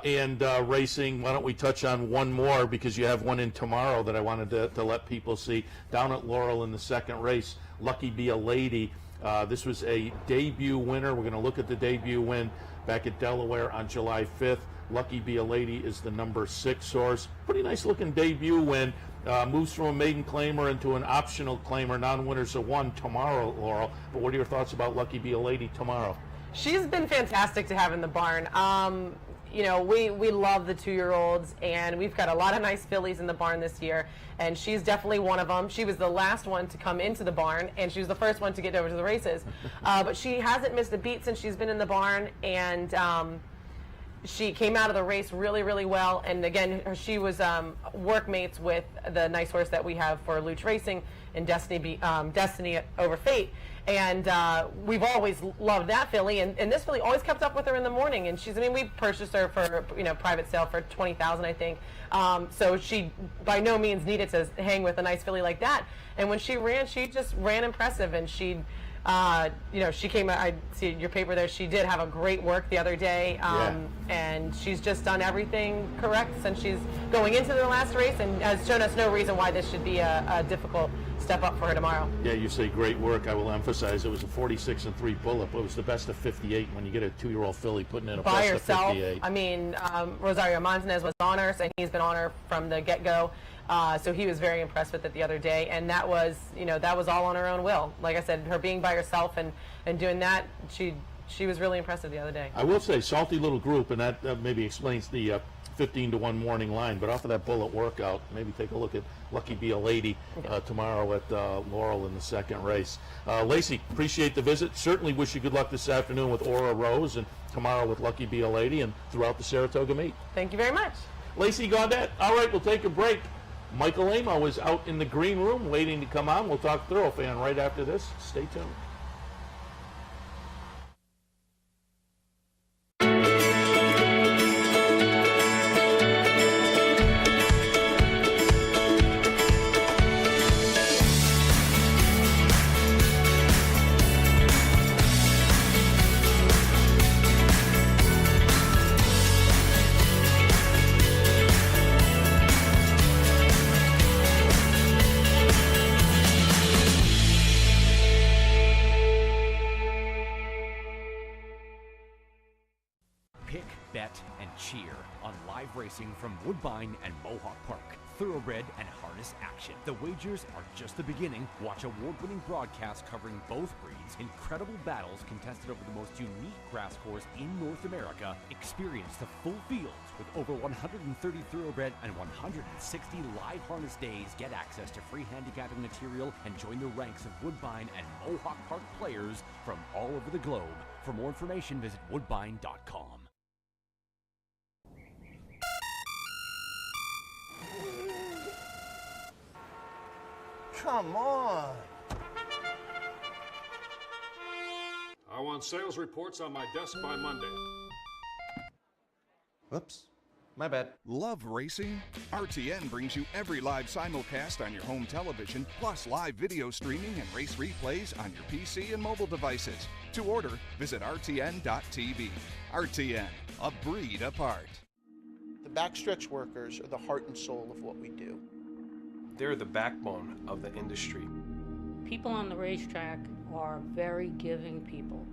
and racing, why don't we touch on one more, because you have one in tomorrow that I wanted to let people see. Down at Laurel in the second race, Lucky Be a Lady. This was a debut winner. We're going to look at the debut win back at Delaware on July 5th. Lucky Be a Lady is the number 6 horse. Pretty nice looking debut win. Moves from a maiden claimer into an optional claimer. Non-winners are won tomorrow, Laurel. But what are your thoughts about Lucky Be a Lady tomorrow? She's been fantastic to have in the barn. We love the 2-year-olds, and we've got a lot of nice fillies in the barn this year, and she's definitely one of them. She was the last one to come into the barn, and she was the first one to get over to the races. But she hasn't missed a beat since she's been in the barn, and she came out of the race really, really well. And again, she was workmates with the nice horse that we have for Luch Racing in Destiny Over Fate. And we've always loved that filly, and this filly always kept up with her in the morning. And we purchased her for private sale for $20,000, I think. So she by no means needed to hang with a nice filly like that. And when she ran, she just ran impressive, and she came out. I see your paper there. She did have a great work the other day, and she's just done everything correct since she's going into the last race, and has shown us no reason why this should be a difficult step up for her tomorrow. Yeah, you say great work. I will emphasize it was a 46-3 bullet, but it was the best of 58. When you get a 2-year-old filly putting in a by best herself, of 58. Rosario Montanez was on her, and he's been on her from the get-go. So he was very impressed with it the other day, and that was all on her own will. Like I said, her being by herself and doing that, she was really impressive the other day. I will say, salty little group, and that maybe explains the 15-1 morning line. But off of that bullet workout, maybe take a look at Lucky Be a Lady tomorrow at Laurel in the second race. Lacey, appreciate the visit. Certainly wish you good luck this afternoon with Aura Rose, and tomorrow with Lucky Be a Lady, and throughout the Saratoga meet. Thank you very much. Lacey Gaudette. All right, we'll take a break. Michael Amo is out in the green room waiting to come on. We'll talk Thoroughfan right after this. Stay tuned. Racing from Woodbine and Mohawk Park. Thoroughbred and harness action. The wagers are just the beginning. Watch award-winning broadcasts covering both breeds, incredible battles contested over the most unique grass course in North America. Experience the full fields with over 130 thoroughbred and 160 live harness days. Get access to free handicapping material and join the ranks of Woodbine and Mohawk Park players from all over the globe. For more information, visit woodbine.com. Come on. I want sales reports on my desk by Monday. Whoops. My bad. Love racing? RTN brings you every live simulcast on your home television, plus live video streaming and race replays on your PC and mobile devices. To order, visit rtn.tv. RTN, a breed apart. The backstretch workers are the heart and soul of what we do. They're the backbone of the industry. People on the racetrack are very giving people.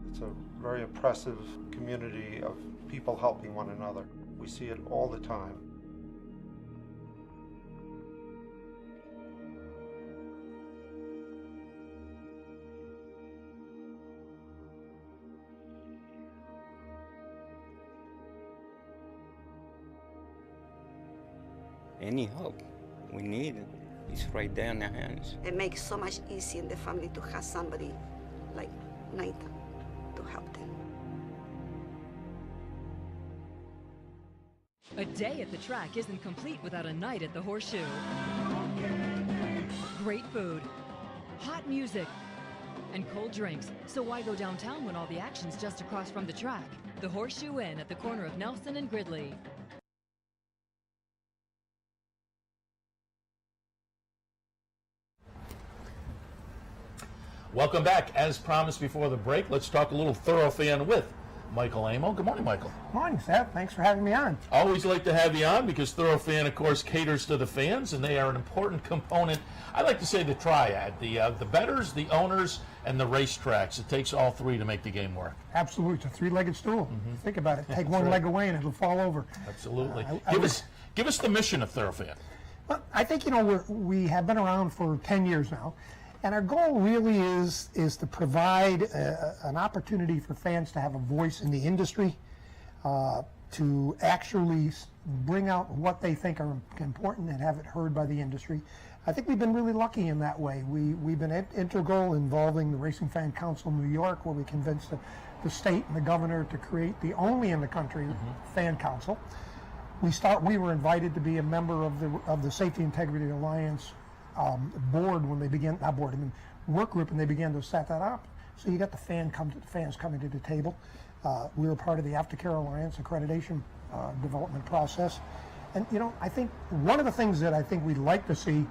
It's a very oppressive community of people helping one another. We see it all the time. Any help we need it. It's right there in their hands. It makes so much easier in the family to have somebody like Naita to help them. A day at the track isn't complete without a night at the Horseshoe. Great food, hot music, and cold drinks. So why go downtown when all the action's just across from the track? The Horseshoe Inn at the corner of Nelson and Gridley. Welcome back. As promised before the break, let's talk a little Thorofan with Michael Amo. Good morning, Michael. Morning, Seth. Thanks for having me on. Always like to have you on because Thorofan, of course, caters to the fans, and they are an important component. I like to say the triad, the bettors, the owners, and the racetracks. It takes all three to make the game work. Absolutely. It's a three-legged stool. Think about it. Take one leg away and it'll fall over. Absolutely. Give us the mission of Thorofan. Well, I think, we have been around for 10 years now. And our goal really is to provide an opportunity for fans to have a voice in the industry, to actually bring out what they think are important and have it heard by the industry. I think we've been really lucky in that way. We've been integral involving the Racing Fan Council of New York, where we convinced the state and the governor to create the only in the country fan council. We were invited to be a member of the Safety Integrity Alliance board when they began, not board, I mean work group, and they began to set that up. So you got the fans coming to the table. We were part of the Aftercare Alliance accreditation development process. And I think one of the things that I think we'd like to see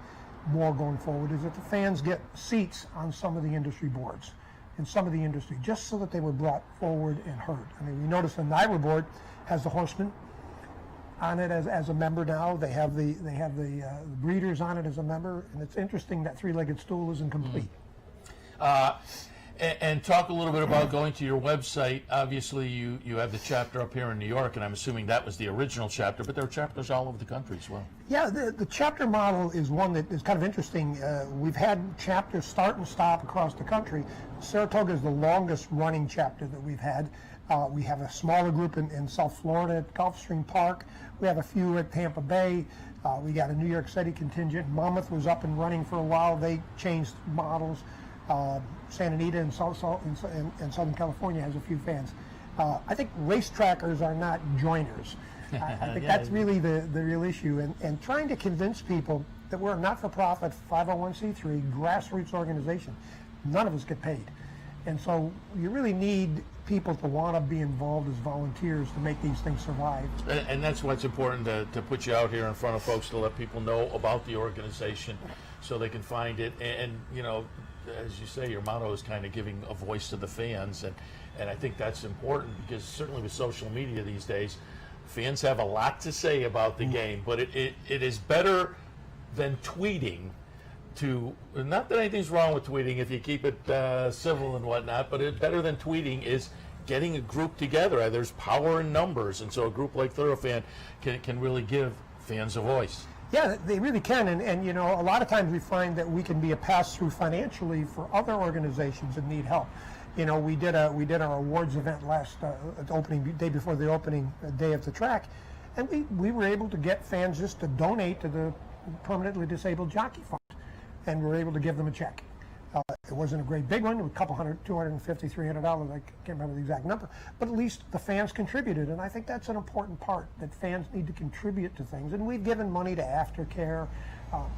more going forward is that the fans get seats on some of the industry boards in some of the industry, just so that they were brought forward and heard. I mean, we noticed the NYRA board has the horsemen on it as a member now. They have the breeders on it as a member, and it's interesting that three-legged stool isn't complete. And talk a little bit about going to your website. Obviously, you have the chapter up here in New York, and I'm assuming that was the original chapter, but there are chapters all over the country as well. Yeah, the chapter model is one that is kind of interesting. We've had chapters start and stop across the country. Saratoga is the longest running chapter that we've had. We have a smaller group in South Florida at Gulfstream Park. We have a few at Tampa Bay. We got a New York City contingent. Monmouth was up and running for a while. They changed models. Santa Anita in Southern California has a few fans. I think racetrackers are not joiners. I think that's really the real issue. And trying to convince people that we're a not-for-profit 501c3 grassroots organization. None of us get paid. And so you really need people to want to be involved as volunteers to make these things survive. And that's what's important, to put you out here in front of folks, to let people know about the organization so they can find it. And as you say, your motto is kind of giving a voice to the fans. And I think that's important because certainly with social media these days, fans have a lot to say about the game, but it is better than tweeting. Not that anything's wrong with tweeting if you keep it civil and whatnot, but better than tweeting is getting a group together. There's power in numbers, and so a group like Thorofan can really give fans a voice. Yeah, they really can, and a lot of times we find that we can be a pass-through financially for other organizations that need help. We did our awards event last opening day before the opening day of the track, and we were able to get fans just to donate to the Permanently Disabled Jockey Fund. And we're able to give them a check. It wasn't a great big one, it was a couple $100, $250, $300, I can't remember the exact number, but at least the fans contributed, and I think that's an important part, that fans need to contribute to things, and we've given money to Aftercare,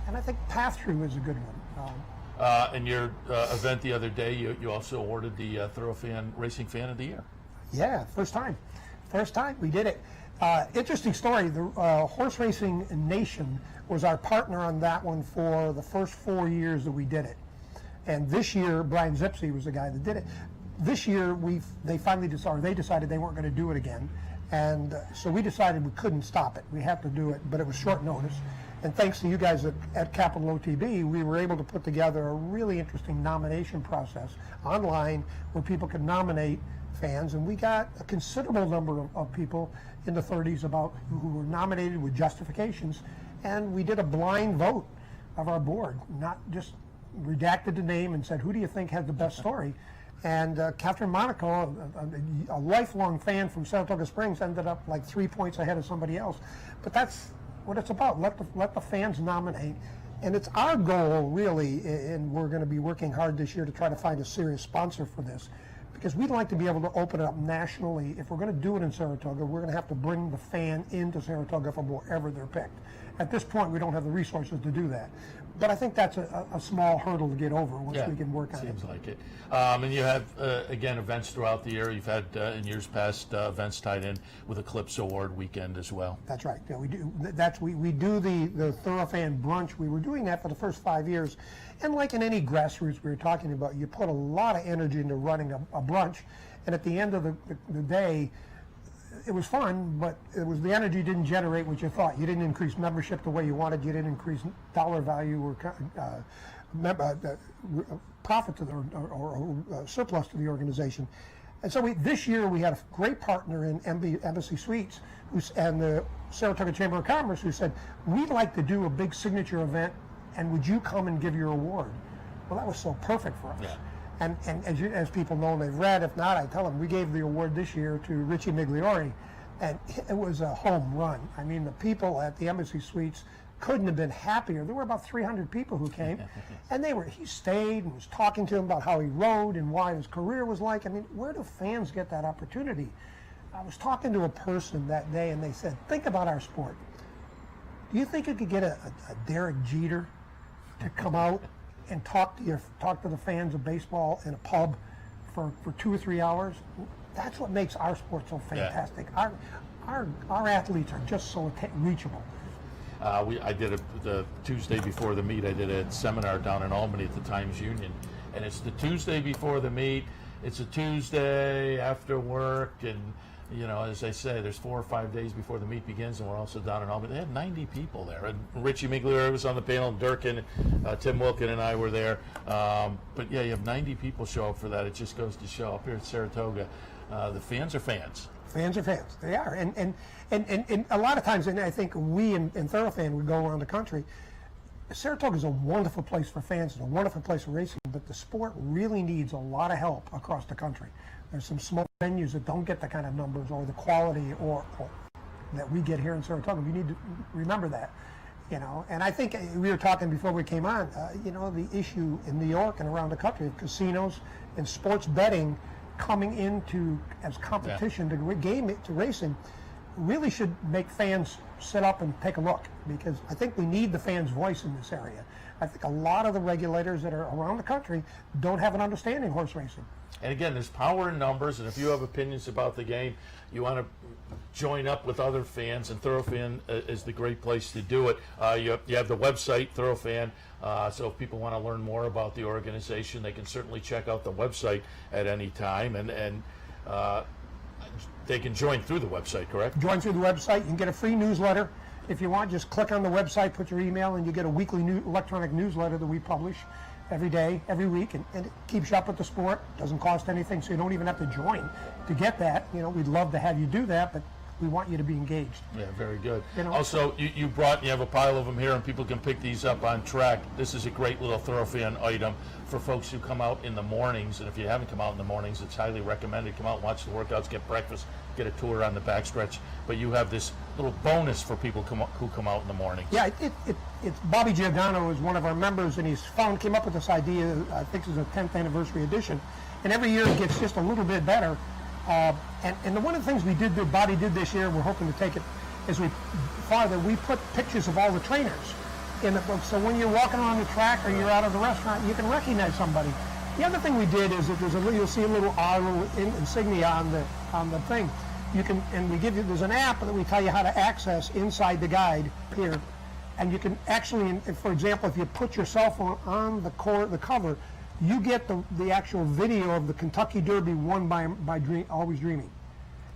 and I think pass-through is a good one. In your event the other day, you also awarded the Thorofan Racing Fan of the Year. Yeah, first time we did it. Interesting story, the Horse Racing Nation was our partner on that one for the first 4 years that we did it. And this year, Brian Zipsey was the guy that did it. This year, they decided they weren't going to do it again. And so we decided we couldn't stop it. We had to do it, but it was short notice. And thanks to you guys at Capital OTB, we were able to put together a really interesting nomination process online where people could nominate fans, and we got a considerable number of people in the 30s who were nominated with justifications, and we did a blind vote of our board, not just redacted the name and said, who do you think had the best story? And Catherine Monaco, a lifelong fan from Saratoga Springs, ended up like 3 points ahead of somebody else. But that's what it's about. Let the fans nominate. And it's our goal, really, and we're going to be working hard this year to try to find a serious sponsor for this, because we'd like to be able to open it up nationally. If we're going to do it in Saratoga, we're going to have to bring the fan into Saratoga from wherever they're picked. At this point, we don't have the resources to do that. But I think that's a small hurdle to get over once we can work on it. Seems like it. And you have, again, events throughout the year. You've had, in years past, events tied in with Eclipse Award weekend as well. That's right. Yeah, we do. We do the Thoroughfan brunch. We were doing that for the first 5 years. And like in any grassroots we were talking about, you put a lot of energy into running a brunch. And at the end of the day, it was fun, but the energy didn't generate what you thought. You didn't increase membership the way you wanted. You didn't increase dollar value or profit to or surplus to the organization. And so this year we had a great partner in Embassy Suites and the Saratoga Chamber of Commerce who said, we'd like to do a big signature event, and would you come and give your award? Well, that was so perfect for us. Yeah. And as people know and they've read, if not, I tell them, we gave the award this year to Richie Migliori, and it was a home run. I mean, the people at the Embassy Suites couldn't have been happier. There were about 300 people who came, and he stayed and was talking to them about how he rode and why his career was like. I mean, where do fans get that opportunity? I was talking to a person that day, and they said, think about our sport. Do you think you could get a Derek Jeter to come out and talk to the fans of baseball in a pub for 2 or 3 hours? That's what makes our sport so fantastic. Yeah. Our athletes are just so reachable. I did the Tuesday before the meet. I did a seminar down in Albany at the Times Union, and it's the Tuesday before the meet. It's a Tuesday after work, and as I say, there's 4 or 5 days before the meet begins, and we're also down in Albany. They had 90 people there, and Richie Migliori was on the panel, and Durkin, Tim Wilkin, and I were there. But yeah, you have 90 people show up for that. It just goes to show up here at Saratoga, the fans are fans. Fans are fans. They are, and a lot of times, and I think we in Thoroughfan would go around the country. Saratoga is a wonderful place for fans. It's a wonderful place for racing, but the sport really needs a lot of help across the country. There's some small venues that don't get the kind of numbers or the quality or that we get here in Saratoga. We need to remember that, And I think we were talking before we came on. The issue in New York and around the country of casinos and sports betting coming into as competition to racing really should make fans sit up and take a look, because I think we need the fans' voice in this area. I think a lot of the regulators that are around the country don't have an understanding of horse racing. And again, there's power in numbers, and if you have opinions about the game, you want to join up with other fans, and Thoroughfan is the great place to do it. You have the website, Thoroughfan, so if people want to learn more about the organization, they can certainly check out the website at any time, and they can join through the website, correct? Join through the website. You can get a free newsletter. If you want, just click on the website, put your email, and you get a weekly electronic newsletter that we publish every day, every week, and it keeps you up with the sport. Doesn't cost anything, so you don't even have to join to get that. We'd love to have you do that, but we want you to be engaged. Yeah, very good. Also, you have a pile of them here, and people can pick these up on track. This is a great little Thoroughfan item for folks who come out in the mornings, and if you haven't come out in the mornings, it's highly recommended. Come out and watch the workouts, get breakfast, get a tour on the backstretch. But you have this little bonus for people who come out in the mornings. Yeah, it's Bobby Giordano is one of our members, and came up with this idea. I think it's a 10th anniversary edition, and every year it gets just a little bit better. And one of the things Bobby did this year, we're hoping to take it as we put pictures of all the trainers in the book, so when you're walking around the track or you're out of the restaurant, you can recognize somebody. The other thing we did is that you'll see a little insignia on the thing. There's an app that we tell you how to access inside the guide here, and you can actually, for example, if you put your cell phone on the cover, you get the actual video of the Kentucky Derby won by Always Dreaming.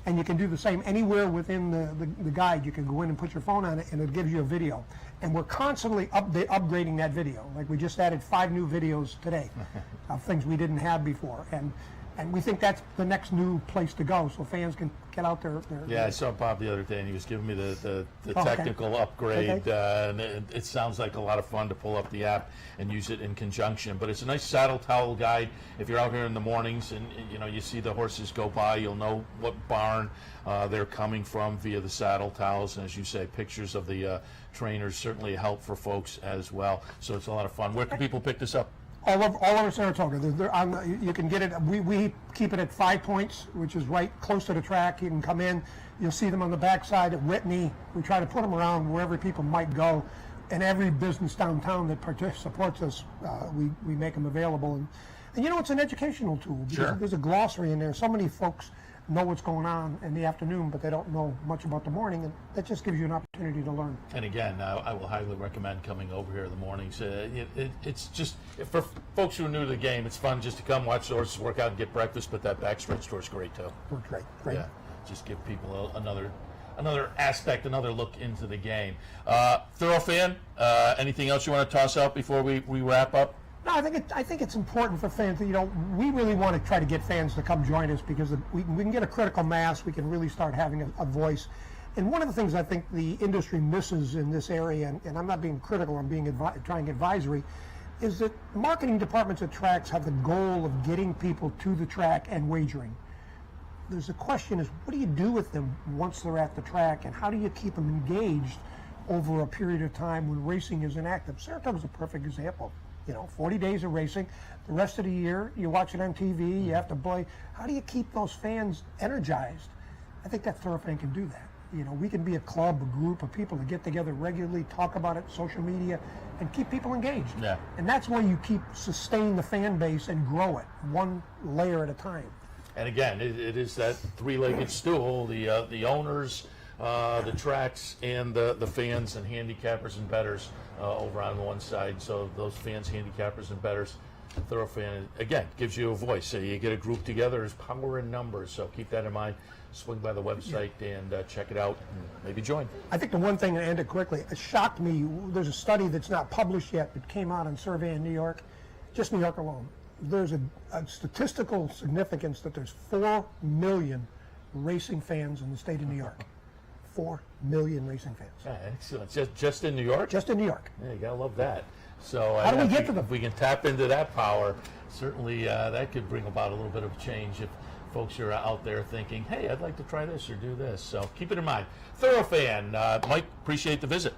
And you can do the same anywhere within the guide. You can go in and put your phone on it, and it gives you a video. And we're constantly upgrading that video. Like we just added 5 new videos today of things we didn't have before. And And we think that's the next new place to go, so fans can get out there. Yeah, I saw Bob the other day, and he was giving me the Oh, okay. technical upgrade. Okay. And it sounds like a lot of fun to pull up the app and use it in conjunction. But it's a nice saddle towel guide. If you're out here in the mornings and you see the horses go by, you'll know what barn they're coming from via the saddle towels. And as you say, pictures of the trainers certainly help for folks as well. So it's a lot of fun. Where can people pick this up? All over Saratoga. You can get it. We keep it at 5 Points, which is right close to the track. You can come in. You'll see them on the backside at Whitney. We try to put them around wherever people might go. And every business downtown that supports us, we make them available. And it's an educational tool. Because Sure. There's a glossary in there. So many folks know what's going on in the afternoon, but they don't know much about the morning, and that just gives you an opportunity to learn. And again, I will highly recommend coming over here in the mornings. It's just, for folks who are new to the game, it's fun just to come watch the horses work out and get breakfast, but that backstretch tour is great too. Great. Yeah, just give people another aspect, another look into the game. Thorough Fan, anything else you want to toss out before we wrap up? No, I think it's important for fans. We really want to try to get fans to come join us because we can get a critical mass. We can really start having a voice. And one of the things I think the industry misses in this area, and I'm not being critical, I'm being trying advisory, is that marketing departments at tracks have the goal of getting people to the track and wagering. There's a question is, what do you do with them once they're at the track, and how do you keep them engaged over a period of time when racing is inactive? Saratoga's a perfect example. 40 days of racing. The rest of the year, you watch it on TV, you have to play. How do you keep those fans energized? I think that Thoroughfan can do that. We can be a club, a group of people that get together regularly, talk about it, social media, and keep people engaged. Yeah. And that's where you sustain the fan base and grow it, one layer at a time. And again, it is that three-legged stool, the owners, the tracks, and the fans and handicappers and bettors over on one side. So those fans, handicappers, and bettors, Thoroughfan, again, gives you a voice. So you get a group together, there's power in numbers. So keep that in mind. Swing by the website and check it out and maybe join. I think the one thing, and end it quickly, it shocked me. There's a study that's not published yet that came out on survey in New York, just New York alone. There's a statistical significance that there's 4 million racing fans in the state of New York. 4 million racing fans. Yeah, excellent. Just in New York? Just in New York. Yeah, you gotta love that. So how do we get to them? If we can tap into that power, certainly that could bring about a little bit of change if folks are out there thinking, hey, I'd like to try this or do this. So keep it in mind. Thoroughfan, Mike, appreciate the visit.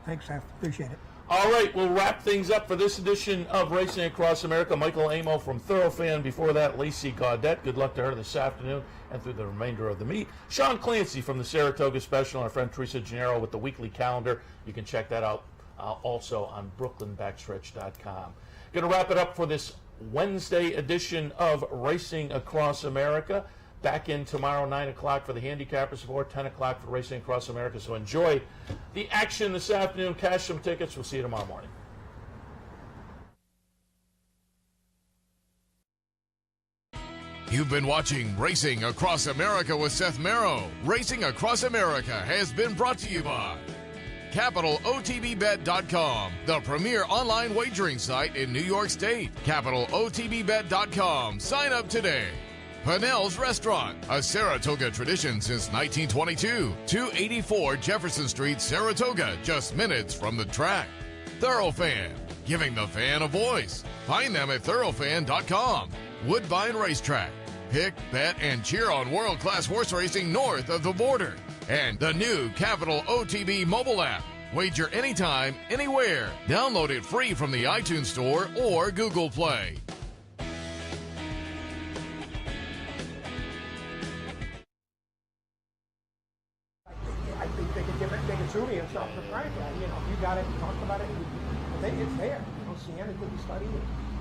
Thanks, I appreciate it. All right, we'll wrap things up for this edition of Racing Across America. Michael Amo from Thoroughfan. Before that, Lacey Gaudette. Good luck to her this afternoon and through the remainder of the meet. Sean Clancy from the Saratoga Special and our friend Teresa Gennaro with the weekly calendar. You can check that out also on brooklynbackstretch.com. Going to wrap it up for this Wednesday edition of Racing Across America. Back in tomorrow, 9 o'clock for the handicappers, 10 o'clock for Racing Across America. So enjoy the action this afternoon. Cash some tickets. We'll see you tomorrow morning. You've been watching Racing Across America with Seth Merrow. Racing Across America has been brought to you by CapitalOTBBet.com, the premier online wagering site in New York State. CapitalOTBBet.com. Sign up today. Pannell's Restaurant, a Saratoga tradition since 1922. 284 Jefferson Street, Saratoga, just minutes from the track. Thoroughfan, giving the fan a voice. Find them at thoroughfan.com. Woodbine Racetrack. Pick, bet, and cheer on world-class horse racing north of the border. And the new Capital OTB mobile app. Wager anytime, anywhere. Download it free from the iTunes Store or Google Play. They can sue me and something for crime. You got it, you talked about it, it's there. Sienna did the study.